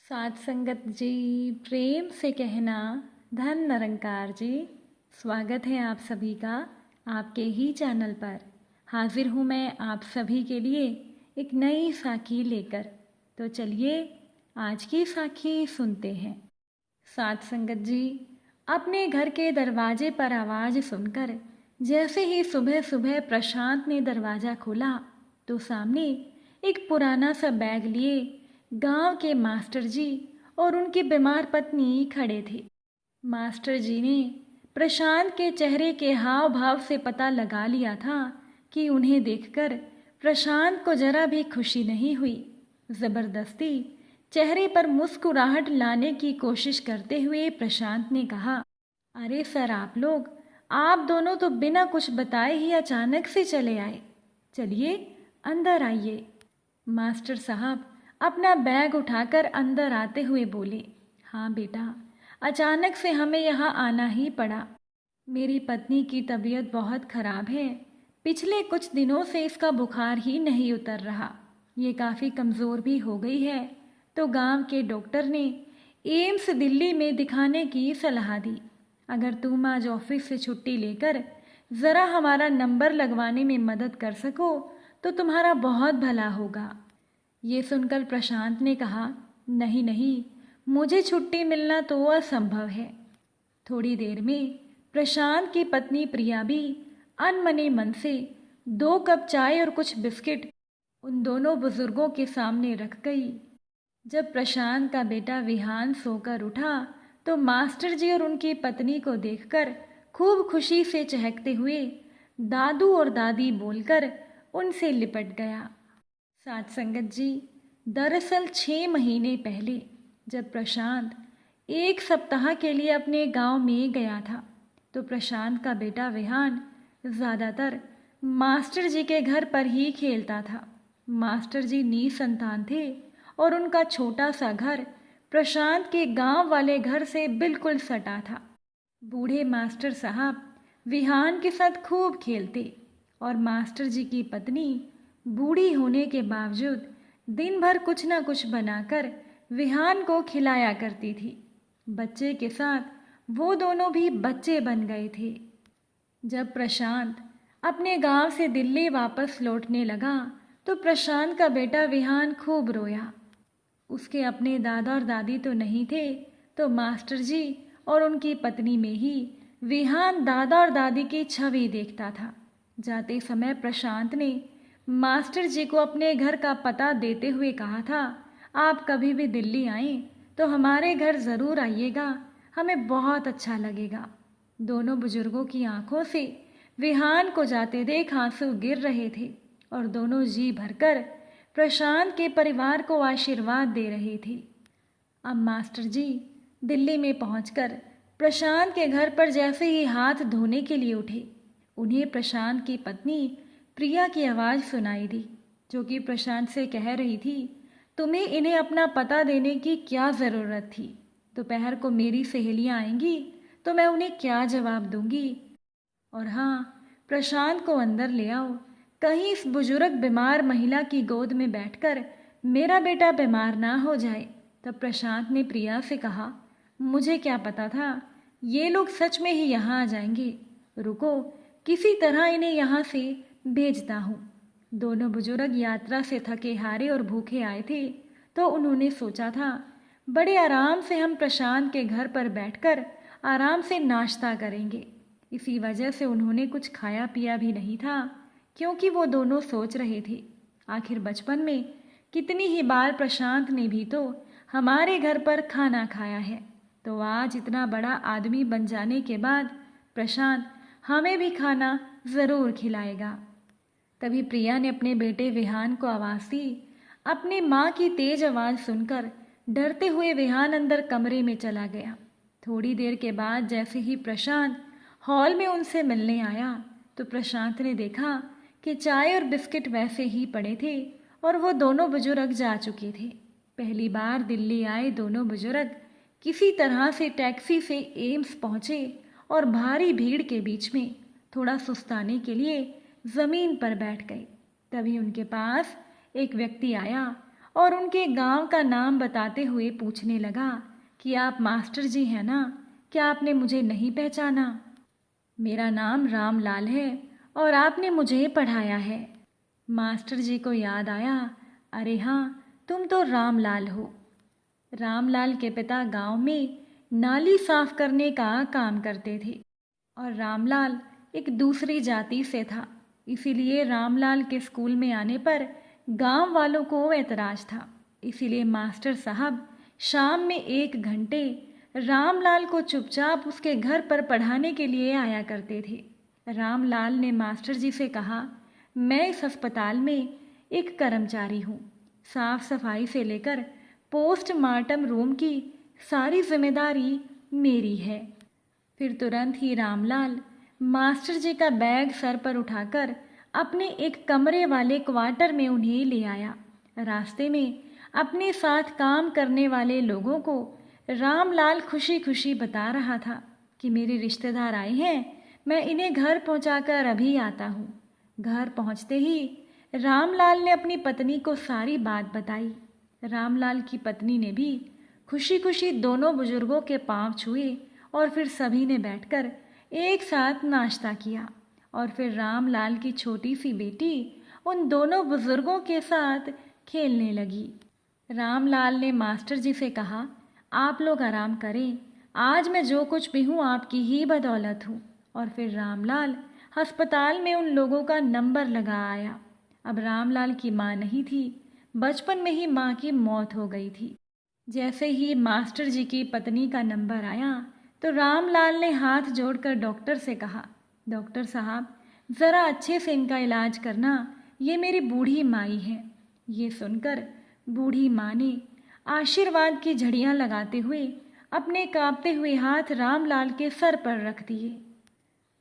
साध संगत जी, प्रेम से कहना धन निरंकार जी। स्वागत है आप सभी का आपके ही चैनल पर। हाजिर हूँ मैं आप सभी के लिए एक नई साखी लेकर। तो चलिए आज की साखी सुनते हैं। साध संगत जी, अपने घर के दरवाजे पर आवाज़ सुनकर जैसे ही सुबह सुबह प्रशांत ने दरवाज़ा खोला तो सामने एक पुराना सा बैग लिए गांव के मास्टर जी और उनकी बीमार पत्नी खड़े थे। मास्टर जी ने प्रशांत के चेहरे के हाव भाव से पता लगा लिया था कि उन्हें देखकर प्रशांत को जरा भी खुशी नहीं हुई। जबरदस्ती चेहरे पर मुस्कुराहट लाने की कोशिश करते हुए प्रशांत ने कहा, अरे सर, आप दोनों तो बिना कुछ बताए ही अचानक से चले आए। चलिए अंदर आइए। मास्टर साहब अपना बैग उठाकर अंदर आते हुए बोले, हाँ बेटा, अचानक से हमें यहाँ आना ही पड़ा। मेरी पत्नी की तबीयत बहुत खराब है। पिछले कुछ दिनों से इसका बुखार ही नहीं उतर रहा। ये काफ़ी कमज़ोर भी हो गई है। तो गांव के डॉक्टर ने एम्स दिल्ली में दिखाने की सलाह दी। अगर तुम आज ऑफिस से छुट्टी लेकर ज़रा हमारा नंबर लगवाने में मदद कर सको तो तुम्हारा बहुत भला होगा। ये सुनकर प्रशांत ने कहा, नहीं नहीं, मुझे छुट्टी मिलना तो असंभव है। थोड़ी देर में प्रशांत की पत्नी प्रिया भी अनमने मन से 2 कप चाय और कुछ बिस्किट उन दोनों बुजुर्गों के सामने रख गई। जब प्रशांत का बेटा विहान सोकर उठा तो मास्टर जी और उनकी पत्नी को देखकर खूब खुशी से चहकते हुए दादू और दादी बोलकर उनसे लिपट गया। साथ संगत जी, दरअसल 6 महीने पहले जब प्रशांत 1 सप्ताह के लिए अपने गांव में गया था तो प्रशांत का बेटा विहान ज़्यादातर मास्टर जी के घर पर ही खेलता था। मास्टर जी निसंतान थे और उनका छोटा सा घर प्रशांत के गांव वाले घर से बिल्कुल सटा था। बूढ़े मास्टर साहब विहान के साथ खूब खेलते और मास्टर जी की पत्नी बूढ़ी होने के बावजूद दिन भर कुछ न कुछ बनाकर विहान को खिलाया करती थी। बच्चे के साथ वो दोनों भी बच्चे बन गए थे। जब प्रशांत अपने गांव से दिल्ली वापस लौटने लगा तो प्रशांत का बेटा विहान खूब रोया। उसके अपने दादा और दादी तो नहीं थे, तो मास्टर जी और उनकी पत्नी में ही विहान दादा और दादी की छवि देखता था। जाते समय प्रशांत ने मास्टर जी को अपने घर का पता देते हुए कहा था, आप कभी भी दिल्ली आएं तो हमारे घर ज़रूर आइएगा, हमें बहुत अच्छा लगेगा। दोनों बुजुर्गों की आंखों से विहान को जाते देख आंसू गिर रहे थे और दोनों जी भरकर प्रशांत के परिवार को आशीर्वाद दे रहे थे। अब मास्टर जी दिल्ली में पहुंचकर प्रशांत के घर पर जैसे ही हाथ धोने के लिए उठे, उन्हें प्रशांत की पत्नी प्रिया की आवाज़ सुनाई दी, जो कि प्रशांत से कह रही थी, तुम्हें इन्हें अपना पता देने की क्या ज़रूरत थी? दोपहर को मेरी सहेलियां आएंगी तो मैं उन्हें क्या जवाब दूंगी? और हाँ, प्रशांत को अंदर ले आओ, कहीं इस बुजुर्ग बीमार महिला की गोद में बैठकर मेरा बेटा बीमार ना हो जाए। तब प्रशांत ने प्रिया से कहा, मुझे क्या पता था ये लोग सच में ही यहाँ आ जाएंगे। रुको, किसी तरह इन्हें यहाँ से भेजता हूँ। दोनों बुजुर्ग यात्रा से थके हारे और भूखे आए थे, तो उन्होंने सोचा था बड़े आराम से हम प्रशांत के घर पर बैठकर आराम से नाश्ता करेंगे। इसी वजह से उन्होंने कुछ खाया पिया भी नहीं था, क्योंकि वो दोनों सोच रहे थे, आखिर बचपन में कितनी ही बार प्रशांत ने भी तो हमारे घर पर खाना खाया है, तो आज इतना बड़ा आदमी बन जाने के बाद प्रशांत हमें भी खाना ज़रूर खिलाएगा। तभी प्रिया ने अपने बेटे विहान को आवाज़ दी। अपने माँ की तेज आवाज़ सुनकर डरते हुए विहान अंदर कमरे में चला गया। थोड़ी देर के बाद जैसे ही प्रशांत हॉल में उनसे मिलने आया तो प्रशांत ने देखा कि चाय और बिस्किट वैसे ही पड़े थे और वो दोनों बुजुर्ग जा चुके थे। पहली बार दिल्ली आए दोनों बुजुर्ग किसी तरह से टैक्सी से एम्स पहुँचे और भारी भीड़ के बीच में थोड़ा सुस्ताने के लिए ज़मीन पर बैठ गए। तभी उनके पास एक व्यक्ति आया और उनके गांव का नाम बताते हुए पूछने लगा कि आप मास्टर जी हैं ना, क्या आपने मुझे नहीं पहचाना? मेरा नाम रामलाल है और आपने मुझे पढ़ाया है। मास्टर जी को याद आया, अरे हाँ, तुम तो रामलाल हो। रामलाल के पिता गांव में नाली साफ करने का काम करते थे और रामलाल एक दूसरी जाति से था, इसीलिए रामलाल के स्कूल में आने पर गांव वालों को ऐतराज था। इसीलिए मास्टर साहब शाम में 1 घंटे रामलाल को चुपचाप उसके घर पर पढ़ाने के लिए आया करते थे। रामलाल ने मास्टर जी से कहा, मैं इस अस्पताल में एक कर्मचारी हूँ। साफ सफाई से लेकर पोस्टमार्टम रूम की सारी जिम्मेदारी मेरी है। फिर तुरंत ही रामलाल मास्टर जी का बैग सर पर उठाकर अपने एक कमरे वाले क्वार्टर में उन्हें ले आया। रास्ते में अपने साथ काम करने वाले लोगों को रामलाल खुशी खुशी बता रहा था कि मेरे रिश्तेदार आए हैं, मैं इन्हें घर पहुंचाकर अभी आता हूँ। घर पहुंचते ही रामलाल ने अपनी पत्नी को सारी बात बताई। रामलाल की पत्नी ने भी खुशी खुशी दोनों बुजुर्गों के पांव छुए और फिर सभी ने बैठकर एक साथ नाश्ता किया। और फिर रामलाल की छोटी सी बेटी उन दोनों बुजुर्गों के साथ खेलने लगी। रामलाल ने मास्टर जी से कहा, आप लोग आराम करें, आज मैं जो कुछ भी हूँ आपकी ही बदौलत हूँ। और फिर रामलाल अस्पताल में उन लोगों का नंबर लगा आया। अब रामलाल की माँ नहीं थी, बचपन में ही माँ की मौत हो गई थी। जैसे ही मास्टर जी की पत्नी का नंबर आया तो रामलाल ने हाथ जोड़कर डॉक्टर से कहा, डॉक्टर साहब ज़रा अच्छे से इनका इलाज करना, ये मेरी बूढ़ी माई है। ये सुनकर बूढ़ी माँ ने आशीर्वाद की झड़ियाँ लगाते हुए अपने कांपते हुए हाथ रामलाल के सर पर रख दिए।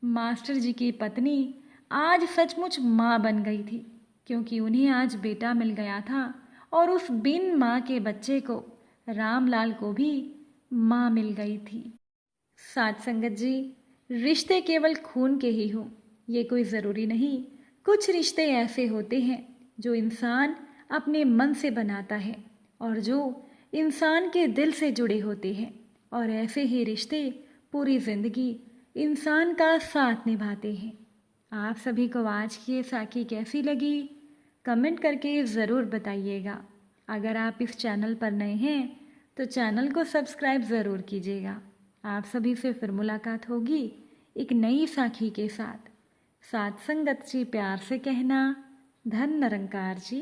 मास्टर जी की पत्नी आज सचमुच माँ बन गई थी, क्योंकि उन्हें आज बेटा मिल गया था और उस बिन माँ के बच्चे को रामलाल को भी माँ मिल गई थी। साथ संगत जी, रिश्ते केवल खून के ही हों ये कोई ज़रूरी नहीं। कुछ रिश्ते ऐसे होते हैं जो इंसान अपने मन से बनाता है और जो इंसान के दिल से जुड़े होते हैं, और ऐसे ही रिश्ते पूरी ज़िंदगी इंसान का साथ निभाते हैं। आप सभी को आज की ये साखी कैसी लगी, कमेंट करके ज़रूर बताइएगा। अगर आप इस चैनल पर नए हैं तो चैनल को सब्सक्राइब ज़रूर कीजिएगा। आप सभी से फिर मुलाकात होगी एक नई साखी के साथ। साथ संगत जी प्यार से कहना, धन निरंकार जी।